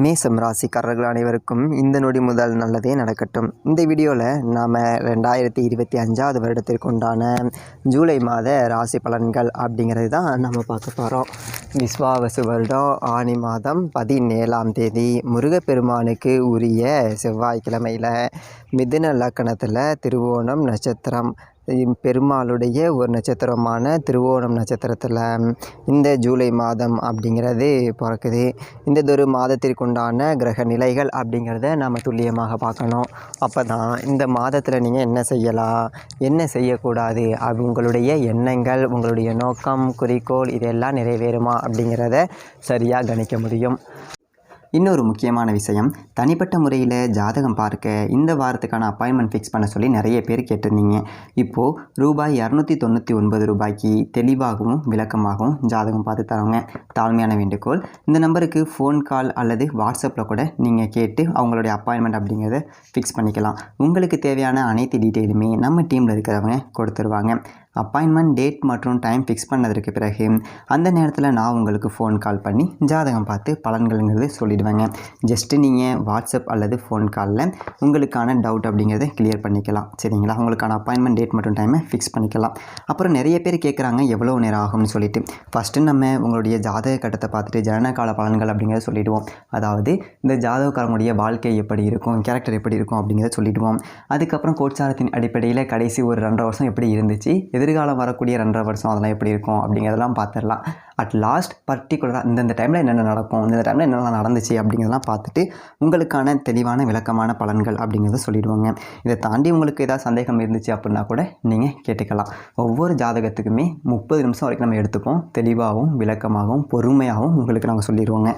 மேசம் ராசிக்காரர்கள் அனைவருக்கும் இந்த நொடி முதல் நல்லதே நடக்கட்டும். இந்த வீடியோவில் நாம் 2025 வருடத்திற்கு உண்டான ஜூலை மாத ராசி பலன்கள் அப்படிங்கிறது தான் நம்ம பார்க்க போகிறோம். விஸ்வாவசு வருடம் ஆனி மாதம் 17ஆம் தேதி முருகப்பெருமானுக்கு உரிய செவ்வாய்க்கிழமையில் மிதுன லக்கணத்தில் திருவோணம் நட்சத்திரம், பெருமாளுடைய ஒரு நட்சத்திரமான திருவோணம் நட்சத்திரத்தில் இந்த ஜூலை மாதம் அப்படிங்கிறது பிறக்குது. இந்த மாதத்திற்குண்டான கிரக நிலைகள் அப்படிங்கிறத நம்ம துல்லியமாக பார்க்கணும். அப்போ தான் இந்த மாதத்தில் நீங்கள் என்ன செய்யலாம், என்ன செய்யக்கூடாது, உங்களுடைய எண்ணங்கள், உங்களுடைய நோக்கம், குறிக்கோள் இதெல்லாம் நிறைவேறுமா அப்படிங்கிறத சரியாக கணிக்க முடியும். இன்னொரு முக்கியமான விஷயம், தனிப்பட்ட முறையில் ஜாதகம் பார்க்க இந்த வாரத்துக்கான அப்பாயின்மெண்ட் ஃபிக்ஸ் பண்ண சொல்லி நிறைய பேர் கேட்டிருந்தீங்க. இப்போது ரூபாய் 299 ரூபாய்க்கு தெளிவாகவும் விளக்கமாகவும் ஜாதகம் பார்த்து தரவங்க. தாழ்மையான வேண்டுகோள், இந்த நம்பருக்கு ஃபோன் கால் அல்லது வாட்ஸ்அப்பில் கூட நீங்கள் கேட்டு அவங்களுடைய அப்பாயின்மெண்ட் அப்படிங்கிறத ஃபிக்ஸ் பண்ணிக்கலாம். உங்களுக்கு தேவையான அனைத்து டீட்டெயிலுமே நம்ம டீமில் இருக்கிறவங்க கொடுத்துருவாங்க. அப்பாயின்மெண்ட் டேட் மற்றும் டைம் ஃபிக்ஸ் பண்ணதற்கு பிறகு அந்த நேரத்தில் நான் உங்களுக்கு ஃபோன் கால் பண்ணி ஜாதகம் பார்த்து பலன்கள்ங்கிறது சொல்லிடுவேங்க. ஜஸ்ட்டு நீங்கள் வாட்ஸ்அப் அல்லது ஃபோன் காலில் உங்களுக்கான டவுட் அப்படிங்கிறத கிளியர் பண்ணிக்கலாம். சரிங்களா? உங்களுக்கான அப்பாயின்மெண்ட் டேட் மற்றும் டைமை ஃபிக்ஸ் பண்ணிக்கலாம். அப்புறம் நிறைய பேர் கேட்குறாங்க எவ்வளோ நேரம் ஆகும்னு சொல்லிட்டு. ஃபஸ்ட்டு நம்ம உங்களுடைய ஜாதக கட்டத்தை பார்த்துட்டு ஜனனகால பலன்கள் அப்படிங்கிறத சொல்லிவிடுவோம். அதாவது இந்த ஜாதகக்காரங்களுடைய வாழ்க்கை எப்படி இருக்கும், கேரக்டர் எப்படி இருக்கும் அப்படிங்கிறத சொல்லிவிடுவோம். அதுக்கப்புறம் கோட்சாரத்தின் அடிப்படையில் கடைசி ஒரு 2.5 வருஷம் எப்படி இருந்துச்சு, எதிர்காலம் வரக்கூடிய 2.5 வருஷம் அதெல்லாம் எப்படி இருக்கும் அப்படிங்கிறதெல்லாம் பார்த்துடலாம். அட் லாஸ்ட் பர்டிகுலராக இந்தந்த டைமில் என்னென்ன நடக்கும், இந்த டைமில் என்னென்ன நடந்துச்சு அப்படிங்கிறதெல்லாம் பார்த்துட்டு உங்களுக்கான தெளிவான விளக்கமான பலன்கள் அப்படிங்கிறத சொல்லிடுவாங்க. இதை தாண்டி உங்களுக்கு ஏதாவது சந்தேகம் இருந்துச்சு அப்படின்னா கூட நீங்கள் கேட்டுக்கலாம். ஒவ்வொரு ஜாதகத்துக்குமே 30 நிமிஷம் வரைக்கும் நம்ம எடுத்துப்போம். தெளிவாகவும் விளக்கமாகவும் பொறுமையாகவும் உங்களுக்கு நாங்கள் சொல்லிடுவோங்க.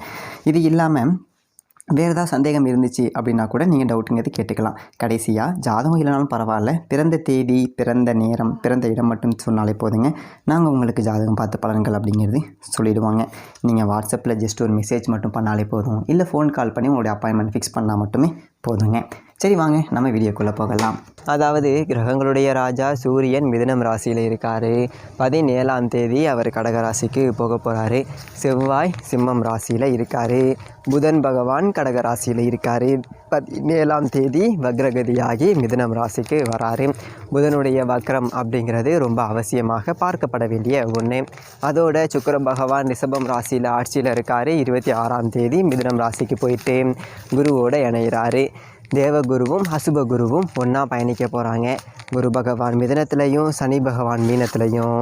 இது இல்லாமல் வேறு ஏதாவது சந்தேகம் இருந்துச்சு அப்படின்னா கூட நீங்கள் டவுட்டுங்கிறது கேட்டுக்கலாம். கடைசியாக ஜாதகம் இல்லைனாலும் பரவாயில்ல, பிறந்த தேதி, பிறந்த நேரம், பிறந்த இடம் மட்டும் சொன்னாலே போதுங்க. நாங்கள் உங்களுக்கு ஜாதகம் பார்த்து பலன்கள் அப்படிங்கிறது சொல்லிவிடுவாங்க. நீங்கள் வாட்ஸ்அப்பில் ஜஸ்ட் ஒரு மெசேஜ் மட்டும் பண்ணாலே போதும், இல்லை ஃபோன் கால் பண்ணி உங்களுடைய அப்பாயின்மெண்ட் ஃபிக்ஸ் பண்ணால் மட்டுமே போதுங்க. சரி, வாங்க நம்ம வீடியோக்குள்ளே போகலாம். அதாவது கிரகங்களுடைய ராஜா சூரியன் மிதுனம் ராசியில் இருக்கார். 17ஆம் தேதி அவர் கடகராசிக்கு போக போகிறாரு. செவ்வாய் சிம்மம் ராசியில் இருக்கார். புதன் பகவான் கடகராசியில் இருக்கார். 17ஆம் தேதி வக்ரகதியாகி மிதுனம் ராசிக்கு வராரு. புதனுடைய வக்ரம் அப்படிங்கிறது ரொம்ப அவசியமாக பார்க்கப்பட வேண்டிய ஒன்று. அதோட சுக்கிர பகவான் ரிஷபம் ராசியில் ஆட்சியில் இருக்கார். 26ஆம் தேதி மிதுனம் ராசிக்கு போயிட்டு குருவோடு இணைகிறாரு. தேவகுருவும் அசுபகுருவும் ஒன்றா பயணிக்க போகிறாங்க. குரு பகவான் மிதனத்திலையும், சனி பகவான் மீனத்திலையும்,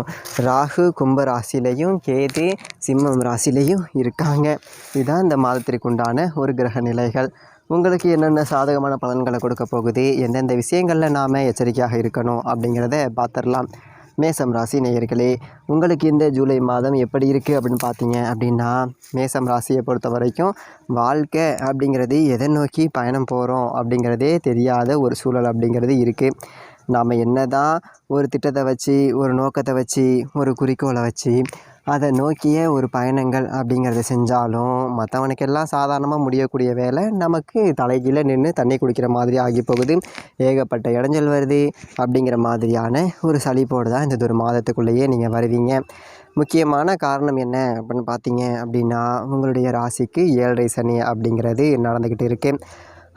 ராகு கும்ப ராசிலையும், கேது சிம்மம் ராசிலையும் இருக்காங்க. இதுதான் இந்த மாதத்திற்கு உண்டான ஒரு கிரக நிலைகள். உங்களுக்கு என்னென்ன சாதகமான பலன்களை கொடுக்க போகுது, எந்தெந்த விஷயங்களில் நாம் எச்சரிக்கையாக இருக்கணும் அப்படிங்கிறத பார்த்துடலாம். மேசம் ராசி நேயர்களே, உங்களுக்கு இந்த ஜூலை மாதம் எப்படி இருக்குது அப்படின்னு பார்த்தீங்க அப்படின்னா, மேசம் ராசியை பொறுத்த வரைக்கும் வாழ்க்கை அப்படிங்கிறது எதை நோக்கி பயணம் போகிறோம் அப்படிங்கிறதே தெரியாத ஒரு சூழல் அப்படிங்கிறது இருக்குது. நாம் என்ன தான் ஒரு திட்டத்தை வச்சு, ஒரு நோக்கத்தை வச்சு, ஒரு குறிக்கோளை வச்சு அதை நோக்கிய ஒரு பயணங்கள் அப்படிங்கிறத செஞ்சாலும் மற்றவனுக்கெல்லாம் சாதாரணமாக முடியக்கூடிய வேலை நமக்கு தலைகீழ நின்று தண்ணி குடிக்கிற மாதிரி ஆகி போகுது. ஏகப்பட்ட இடைஞ்சல் வருது அப்படிங்கிற மாதிரியான ஒரு சலிப்போடு தான் இந்த ஒரு மாதத்துக்குள்ளேயே நீங்கள் வருவீங்க. முக்கியமான காரணம் என்ன அப்படின்னு பார்த்தீங்க அப்படின்னா, உங்களுடைய ராசிக்கு 7.5 சனி அப்படிங்கிறது நடந்துக்கிட்டு இருக்குது.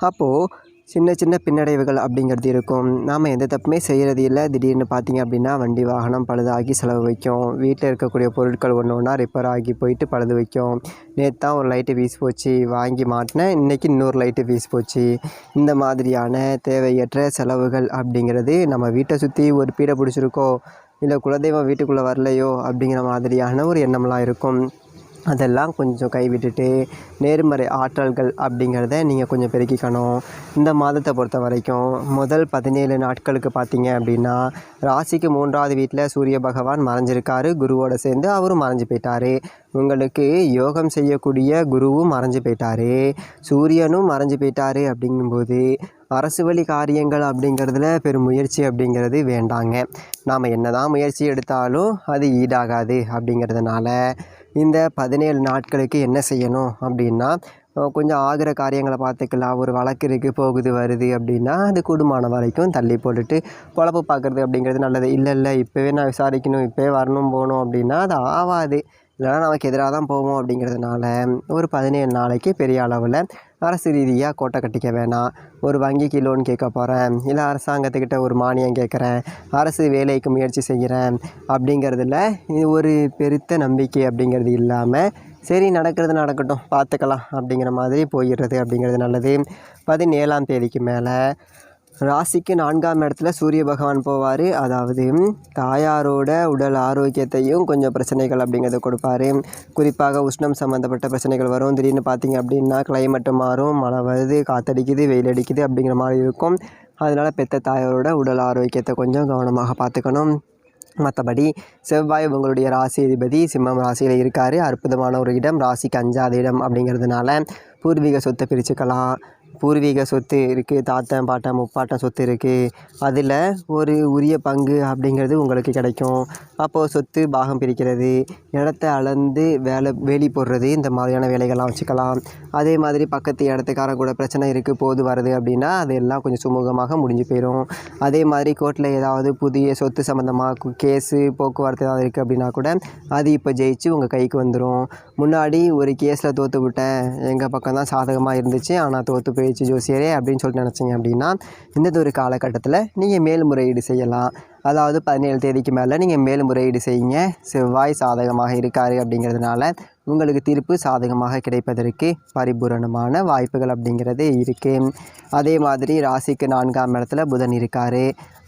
அப்போது சின்ன சின்ன பின்னடைவுகள் அப்படிங்கிறது இருக்கும். நாம் எந்த தப்புமே செய்கிறது இல்லை. திடீர்னு பார்த்திங்க அப்படின்னா வண்டி வாகனம் பழுதாகி செலவு வைக்கும். வீட்டில் இருக்கக்கூடிய பொருட்கள் ஒன்று ஒன்றா ரிப்பேர் ஆகி போயிட்டு பழுது வைக்கும். நேற்று தான் ஒரு லைட்டு வீசி போச்சு, வாங்கி மாட்டினேன், இன்றைக்கி இன்னொரு லைட்டு வீசி போச்சு. இந்த மாதிரியான தேவையற்ற செலவுகள் அப்படிங்கிறது நம்ம வீட்டை சுற்றி ஒரு பீடை பிடிச்சிருக்கோ, இல்லை குலதெய்வம் வீட்டுக்குள்ளே வரலையோ அப்படிங்கிற மாதிரியான ஒரு எண்ணம்லாம் இருக்கும். அதெல்லாம் கொஞ்சம் கைவிட்டுட்டு நேர்மறை ஆற்றல்கள் அப்படிங்கிறத நீங்கள் கொஞ்சம் பெருக்கிக்கணும். இந்த மாதத்தை பொறுத்த வரைக்கும் முதல் 17 நாட்களுக்கு பார்த்தீங்க அப்படின்னா, ராசிக்கு 3ஆவது வீட்டில் சூரிய பகவான் மறைஞ்சிருக்காரு. குருவோடு சேர்ந்து அவரும் மறைஞ்சு போயிட்டார். உங்களுக்கு யோகம் செய்யக்கூடிய குருவும் மறைஞ்சு போயிட்டார், சூரியனும் மறைஞ்சு போயிட்டார். அப்படிங்கும்போது அரசு வழி காரியங்கள் அப்படிங்கிறதுல பெரும் முயற்சி அப்படிங்கிறது வேண்டாங்க. நாம் என்ன தான் முயற்சி எடுத்தாலும் அது ஈடாகாது. அப்படிங்கிறதுனால இந்த 17 நாட்களுக்கு என்ன செய்யணும் அப்படின்னா, கொஞ்சம் ஆகிற காரியங்களை பார்த்துக்கலாம். ஒரு வழக்கு இருக்குது, போகுது வருது அப்படின்னா அது கூடுமான வரைக்கும் தள்ளி போட்டுட்டு பொழப்பு பார்க்குறது அப்படிங்கிறது நல்லது. இல்லை இப்போவே நான் விசாரிக்கணும், இப்போவே வரணும் போகணும் அப்படின்னா அது ஆகாது. இல்லைனா நமக்கு எதிராக தான் போவோம் அப்படிங்கிறதுனால ஒரு 17 நாளைக்கு பெரிய அளவில் அரசு ரீதியாக கோட்டை கட்டிக்க வேணாம். ஒரு வங்கிக்கு லோன் கேட்க போகிறேன், இல்லை அரசாங்கத்துக்கிட்ட ஒரு மானியம் கேட்குறேன், அரசு வேலைக்கு முயற்சி செய்கிறேன் அப்படிங்கிறதுல ஒரு பெருத்த நம்பிக்கை அப்படிங்கிறது இல்லாமல் சரி நடக்கிறது நடக்கட்டும் பார்த்துக்கலாம் அப்படிங்கிற மாதிரி போயிடுறது அப்படிங்கிறது நல்லது. 17ஆம் தேதிக்கு மேலே ராசிக்கு 4ஆம் இடத்துல சூரிய பகவான் போவார். அதாவது தாயாரோட உடல் ஆரோக்கியத்தையும் கொஞ்சம் பிரச்சனைகள் அப்படிங்கிறத கொடுப்பார். குறிப்பாக உஷ்ணம் சம்மந்தப்பட்ட பிரச்சனைகள் வரும். திடீர்னு பார்த்திங்க அப்படின்னா கிளைமேட்டு மாறும், மழை வருது, காற்றடிக்குது, வெயில் அடிக்குது அப்படிங்கிற மாதிரி இருக்கும். அதனால் பெற்ற தாயாரோட உடல் ஆரோக்கியத்தை கொஞ்சம் கவனமாக பார்த்துக்கணும். மற்றபடி செவ்வாய் உங்களுடைய ராசி அதிபதி சிம்மம் ராசியில் இருக்கார். அற்புதமான ஒரு இடம், ராசிக்கு 5ஆவது இடம் அப்படிங்கிறதுனால பூர்வீக சொத்தை பிரிச்சுக்கலாம். பூர்வீக சொத்து இருக்குது, தாத்தன் பாட்டன் முப்பாட்டன் சொத்து இருக்குது, அதில் ஒரு உரிய பங்கு அப்படிங்கிறது உங்களுக்கு கிடைக்கும். அப்போது சொத்து பாகம் பிரிக்கிறது, இடத்த அளந்து வேலி போடுறது, இந்த மாதிரியான வேலைகள்லாம் வச்சுக்கலாம். அதே மாதிரி பக்கத்து இடத்துக்காரன் கூட பிரச்சனை இருக்குது போது வருது அப்படின்னா அது எல்லாம் கொஞ்சம் சுமூகமாக முடிஞ்சு போயிடும். அதே மாதிரி கோர்ட்டில் ஏதாவது புதிய சொத்து சம்மந்தமாக கேஸு போக்குவரத்து ஏதாவது இருக்குது அப்படின்னா கூட அது இப்போ ஜெயிச்சு உங்கள் கைக்கு வந்துடும். முன்னாடி ஒரு கேஸில் தோற்று விட்டேன், எங்கள் பக்கம் தான் சாதகமாக இருந்துச்சு ஆனால் தோற்று போயிடுச்சு ஜோசியரே அப்படின்னு சொல்லிட்டு நினச்சிங்க அப்படின்னா இந்த ஒரு காலகட்டத்தில் நீங்கள் மேல்முறையீடு செய்யலாம். அதாவது 17 தேதிக்கு மேலே நீங்கள் மேல்முறையீடு செய்யுங்க. செவ்வாய் சாதகமாக இருக்கார் அப்படிங்கிறதுனால உங்களுக்கு தீர்ப்பு சாதகமாக கிடைப்பதற்கு பரிபூரணமான வாய்ப்புகள் அப்படிங்கிறது இருக்குது. அதே மாதிரி ராசிக்கு 4ஆம் இடத்துல புதன் இருக்கார்.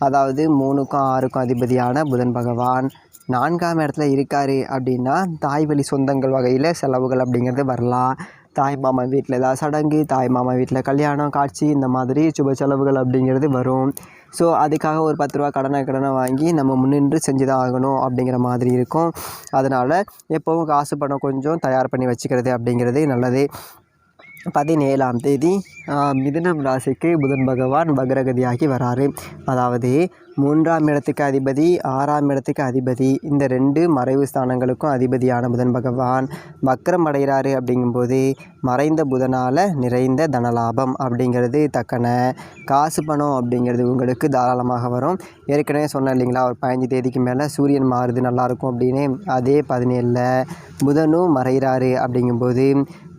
அதாவது 3க்கும் 6க்கும் அதிபதியான புதன் பகவான் 4ஆம் இடத்துல இருக்கார் அப்படின்னா தாய் வழி சொந்தங்கள் வகையில் செலவுகள் அப்படிங்கிறது வரலாம். தாய் மாமா வீட்டில் ஏதாவது சடங்கு, தாய் மாமா வீட்டில் கல்யாணம், காட்சி, இந்த மாதிரி சுப செலவுகள் அப்படிங்கிறது வரும். ஸோ அதுக்காக ஒரு 10 ரூபா கடனை வாங்கி நம்ம முன்னின்று செஞ்சு தான் ஆகணும் அப்படிங்கிற மாதிரி இருக்கும். அதனால் எப்போவும் காசு பணம் கொஞ்சம் தயார் பண்ணி வச்சுக்கிறது அப்படிங்கிறது நல்லது. 17ஆம் தேதி மிதுனம் ராசிக்கு புதன் பகவான் வக்ரகதியாகி வராரு. அதாவது 3ஆம் இடத்துக்கு அதிபதி, 6ஆம் இடத்துக்கு அதிபதி, இந்த 2 மறைவு ஸ்தானங்களுக்கும் அதிபதியான புதன் பகவான் வக்ரம் அடைகிறாரு. அப்படிங்கும்போது மறைந்த புதனால் நிறைந்த தனலாபம் அப்படிங்கிறது தக்கன. காசு பணம் அப்படிங்கிறது உங்களுக்கு தாராளமாக வரும். ஏற்கனவே சொன்னேன் இல்லைங்களா, ஒரு 15 தேதிக்கு மேலே சூரியன் மாறுது நல்லாயிருக்கும் அப்படின்னு. அதே 17ல் புதனும் மறைகிறாரு. அப்படிங்கும்போது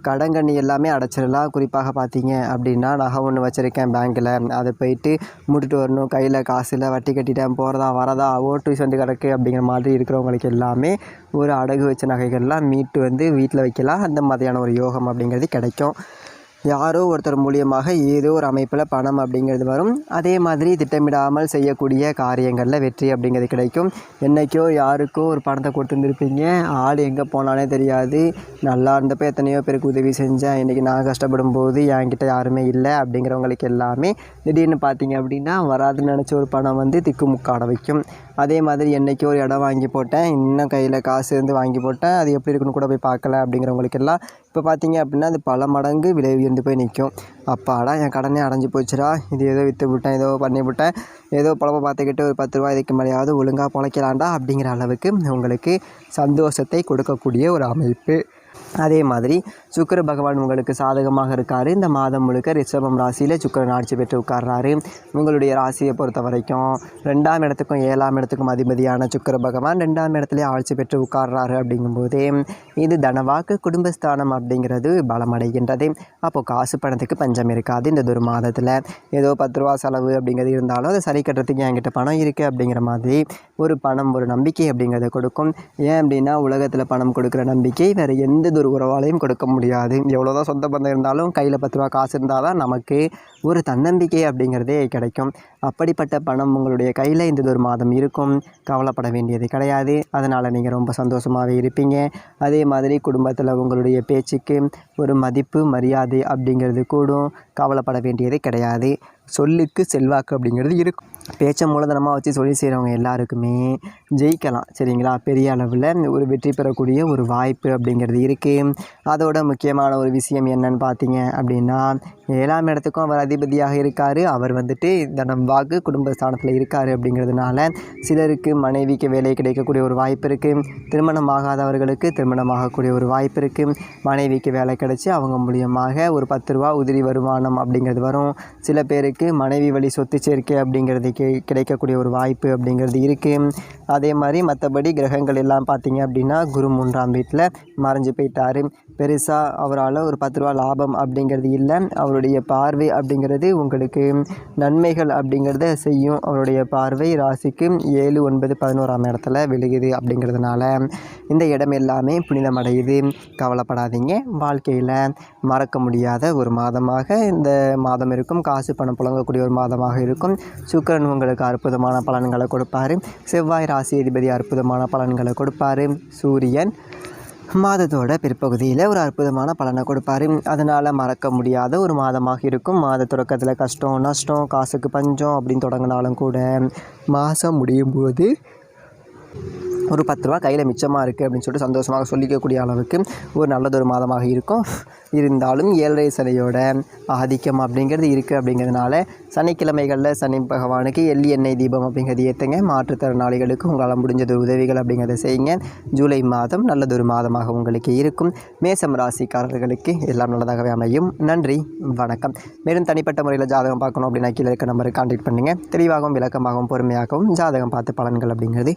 கடங்கண்ணி எல்லாமே அடைச்சிடலாம். குறிப்பாக பார்த்தீங்க அப்படின்னா நகை ஒன்று வச்சுருக்கேன் பேங்க்கில், அதை போயிட்டு மூட்டுட்டு வரணும், கையில் காசு இல்லை, வட்டி கட்டிட்டேன், போகிறதா வரதா ஓட்டு வந்து கிடக்கு அப்படிங்கிற மாதிரி இருக்கிறவங்களுக்கு எல்லாமே ஒரு அடகு வச்ச நகைகள்லாம் மீட்டு வந்து வீட்டில் வைக்கலாம். அந்த மாதிரியான ஒரு யோகம் அப்படிங்கிறது கிடைக்கும். யாரோ ஒருத்தர் மூலியமாக ஏதோ ஒரு அமைப்பில் பணம் அப்படிங்கிறது வரும். அதே மாதிரி திட்டமிடாமல் செய்யக்கூடிய காரியங்களில் வெற்றி அப்படிங்கிறது கிடைக்கும். என்றைக்கோ யாருக்கோ ஒரு பணத்தை கொடுத்துருந்துருப்பீங்க, ஆள் எங்கே போனாலே தெரியாது. நல்லா இருந்தப்போ எத்தனையோ பேருக்கு உதவி செஞ்சேன், இன்றைக்கி நான் கஷ்டப்படும் போது என்கிட்ட யாருமே இல்லை அப்படிங்கிறவங்களுக்கு எல்லாமே திடீர்னு பார்த்தீங்க அப்படின்னா வராதுன்னு நினச்ச ஒரு பணம் வந்து திக்குமுக்காட வைக்கும். அதே மாதிரி என்றைக்கோ ஒரு இடம் வாங்கி போட்டேன், இன்னும் கையில் காசு இருந்து வாங்கி போட்டேன், அது எப்படி இருக்குன்னு கூட போய் பார்க்கல அப்படிங்கிறவங்களுக்கெல்லாம் இப்போ பார்த்தீங்க அப்படின்னா அது பல மடங்கு விலை உயர்ந்து போய் நிற்கும். அப்பாடா என் கடனே அடைஞ்சு போச்சுடா, இது ஏதோ விற்று விட்டேன், ஏதோ பண்ணி விட்டேன், ஏதோ பழப்பை பார்த்துக்கிட்டு ஒரு 10 ரூபா இதுக்கு மேலேயாவது ஒழுங்காக பொழைக்கலாண்டா அப்படிங்கிற அளவுக்கு உங்களுக்கு சந்தோஷத்தை கொடுக்கக்கூடிய ஒரு அமைப்பு. அதே மாதிரி சுக்கிர பகவான் உங்களுக்கு சாதகமாக இருக்கார். இந்த மாதம் முழுக்க ரிஷபம் ராசியில் சுக்கிரன் ஆட்சி பெற்று உட்கார்றாரு. உங்களுடைய ராசியை பொறுத்த வரைக்கும் 2ஆம் இடத்துக்கும் 7ஆம் இடத்துக்கும் அதிபதியான சுக்கிர பகவான் 2ஆம் இடத்துலேயே ஆட்சி பெற்று உட்கார்றாரு. அப்படிங்கும்போதே இது தனவாக்கு குடும்பஸ்தானம் அப்படிங்கிறது பலமடைகின்றது. அப்போது காசு பணத்துக்கு பஞ்சம் இருக்காது. இந்த ஒரு மாதத்தில் ஏதோ 10 ரூபா செலவு அப்படிங்கிறது இருந்தாலும் அதை சரி கட்டுறதுக்கு என்கிட்ட பணம் இருக்குது அப்படிங்கிற மாதிரி ஒரு பணம் ஒரு நம்பிக்கை அப்படிங்கிறத கொடுக்கும். ஏன் அப்படின்னா உலகத்தில் பணம் கொடுக்குற நம்பிக்கை வேறு எந்த ஒரு உறவாலையும் கொடுக்க முடியாது. எவ்வளோதான் சொந்த பந்தம் இருந்தாலும் கையில் 10 ரூபா காசு இருந்தால் தான் நமக்கு ஒரு தன்னம்பிக்கை அப்படிங்கிறதே கிடைக்கும். அப்படிப்பட்ட பணம் உங்களுடைய கையில் இந்த ஒரு மாதம் இருக்கும். கவலைப்பட வேண்டியது கிடையாது. அதனால் நீங்கள் ரொம்ப சந்தோஷமாகவே இருப்பீங்க. அதே மாதிரி குடும்பத்தில் உங்களுடைய பேச்சுக்கு ஒரு மதிப்பு மரியாதை அப்படிங்கிறது கூடும். கவலைப்பட வேண்டியது கிடையாது. சொல்லுக்கு செல்வாக்கு அப்படிங்கிறது இருக்கும். பேச்சை மூலதனமாக வச்சு சொல்லி செய்கிறவங்க எல்லாருக்குமே ஜெயிக்கலாம். சரிங்களா, பெரிய அளவில் ஒரு வெற்றி பெறக்கூடிய ஒரு வாய்ப்பு அப்படிங்கிறது இருக்குது. அதோட முக்கியமான ஒரு விஷயம் என்னன்னு பார்த்தீங்க அப்படின்னா 7ஆம் இடத்துக்கும் அவர் அதிபதியாக இருக்கார். அவர் வந்துட்டு தனம் வாக்கு குடும்பஸ்தானத்தில் இருக்கார். அப்படிங்கிறதுனால சிலருக்கு மனைவிக்கு வேலை கிடைக்கக்கூடிய ஒரு வாய்ப்பு இருக்குது. திருமணம் ஆகாதவர்களுக்கு திருமணமாகக்கூடிய ஒரு வாய்ப்பு இருக்குது. மனைவிக்கு வேலை கிடைச்சி அவங்க மூலியமாக ஒரு 10 ரூபா உதிரி வருமானம் அப்படிங்கிறது வரும். சில பேருக்கு மனைவி வழி சொத்து சேர்க்கை அப்படிங்கிறது கிடைக்கக்கூடிய ஒரு வாய்ப்பு அப்படிங்கிறது இருக்குது. அதே மாதிரி மற்றபடி கிரகங்கள் எல்லாம் பார்த்தீங்க அப்படின்னா குரு 3ஆம் வீட்டில் மறைஞ்சு போயிட்டார். பெருசாக அவரால் ஒரு 10 ரூபா லாபம் அப்படிங்கிறது இல்லை. அவருடைய பார்வை அப்படிங்கிறது உங்களுக்கு நன்மைகள் அப்படிங்கிறத செய்யும். அவருடைய பார்வை ராசிக்கு 7, 9, 11ஆம் இடத்துல விழுகுது. அப்படிங்கிறதுனால இந்த இடம் எல்லாமே புனிதமடையுது. கவலைப்படாதீங்க. வாழ்க்கையில் மறக்க முடியாத ஒரு மாதமாக இந்த மாதம் இருக்கும். காசு பணம் புழங்கக்கூடிய ஒரு மாதமாக இருக்கும். சுக்கிரன் உங்களுக்கு அற்புதமான பலன்களை கொடுப்பார். செவ்வாய் ராசி அதிபதி அற்புதமான பலன்களை கொடுப்பார். சூரியன் மாதத்தோட பிற்பகுதியில் ஒரு அற்புதமான பலனை கொடுப்பார். அதனால் மறக்க முடியாத ஒரு மாதமாக இருக்கும். மாத தொடக்கத்தில் கஷ்டம் நஷ்டம் காசுக்கு பஞ்சம் அப்படின்னு தொடங்கினாலும் கூட மாதம் முடியும் போது ஒரு 10 ரூபா கையில் மிச்சமாக இருக்குது அப்படின்னு சொல்லிட்டு சந்தோஷமாக சொல்லிக்கக்கூடிய அளவுக்கு ஒரு நல்லதொரு மாதமாக இருக்கும். இருந்தாலும் 7.5 சனியோட ஆதிக்கம் அப்படிங்கிறது இருக்குது. அப்படிங்கிறதுனால சனிக்கிழமைகளில் சனி பகவானுக்கு எள்ளி எண்ணெய் தீபம் அப்படிங்கிறது ஏற்றுங்க. மாற்றுத்திறனாளிகளுக்கு உங்களால் முடிஞ்சது உதவிகள் அப்படிங்கிறத செய்யுங்க. ஜூலை மாதம் நல்லதொரு மாதமாக உங்களுக்கு இருக்கும். மேசம் ராசிக்காரர்களுக்கு எல்லாம் நல்லதாகவே அமையும். நன்றி, வணக்கம். மேலும் தனிப்பட்ட முறையில் ஜாதகம் பார்க்கணும் அப்படின்னா கீழே இருக்க நம்பருக்கு கான்டாக்ட் பண்ணுங்கள். தெளிவாகவும் விளக்கமாகவும் பொறுமையாகவும் ஜாதகம் பார்த்து பலன்கள் அப்படிங்கிறது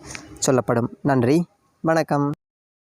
சொல்லப்படும். நன்றி, வணக்கம்.